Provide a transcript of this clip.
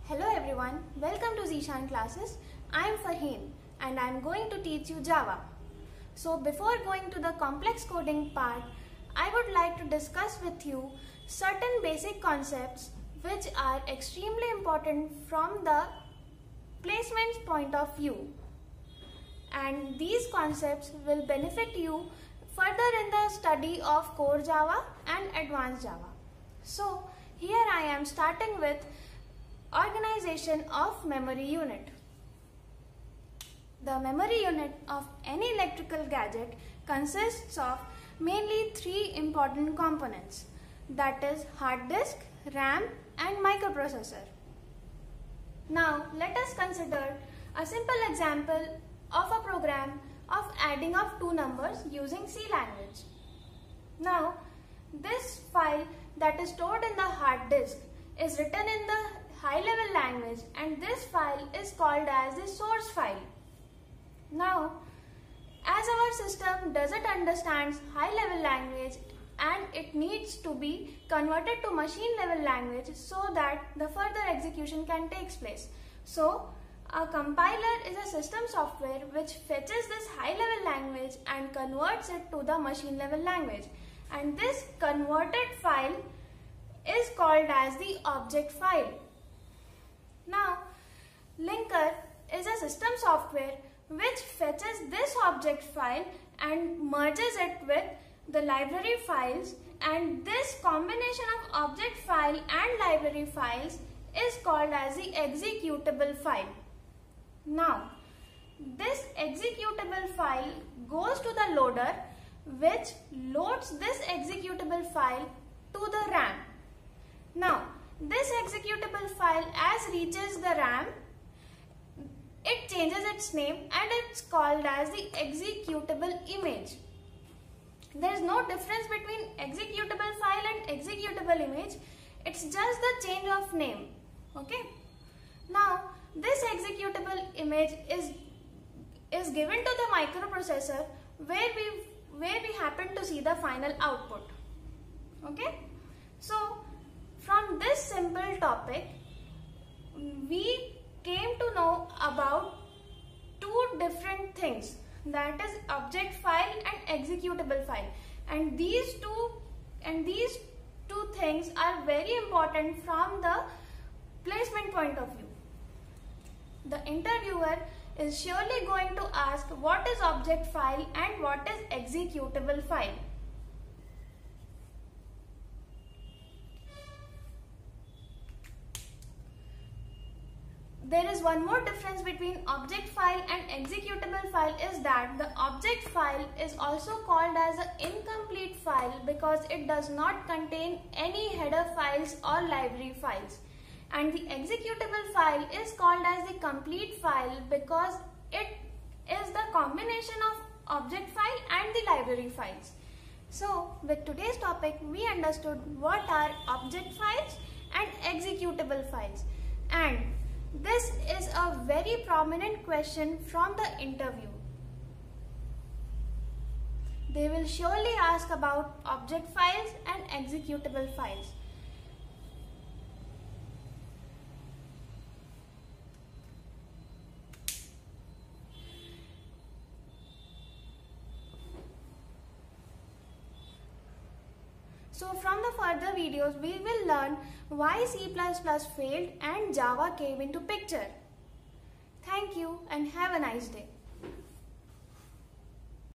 Hello everyone, welcome to Zishan classes. I am Farheen and I am going to teach you Java. So before going to the complex coding part, I would like to discuss with you certain basic concepts which are extremely important from the placement point of view. And these concepts will benefit you further in the study of core Java and advanced Java. So here I am starting with organization of memory unit. The memory unit of any electrical gadget consists of mainly three important components, that is hard disk, RAM and microprocessor. Now let us consider a simple example of a program of adding of two numbers using C language. Now this file that is stored in the hard disk is written in the high level language and this file is called as the source file. Now as our system doesn't understand high level language and it needs to be converted to machine level language so that the further execution can take place. So a compiler is a system software which fetches this high level language and converts it to the machine level language, and this converted file is called as the object file. Now linker is a system software which fetches this object file and merges it with the library files, and this combination of object file and library files is called as the executable file. Now this executable file goes to the loader which loads this executable file to the RAM. Now this executable file as reaches the RAM, it changes its name and it's called as the executable image. There is no difference between executable file and executable image. It's just the change of name. Okay. Now this executable image is given to the microprocessor where we happen to see the final output. Okay. So from this simple topic, we came to know about two different things, that is object file and executable file, and these two things are very important from the placement point of view. The interviewer is surely going to ask what is object file and what is executable file. There is one more difference between object file and executable file is that the object file is also called as an incomplete file because it does not contain any header files or library files, and the executable file is called as the complete file because it is the combination of object file and the library files. So with today's topic we understood what are object files and executable files, and this is a very prominent question from the interview. They will surely ask about object files and executable files. So from the further videos, we will learn why C++ failed and Java came into picture. Thank you and have a nice day.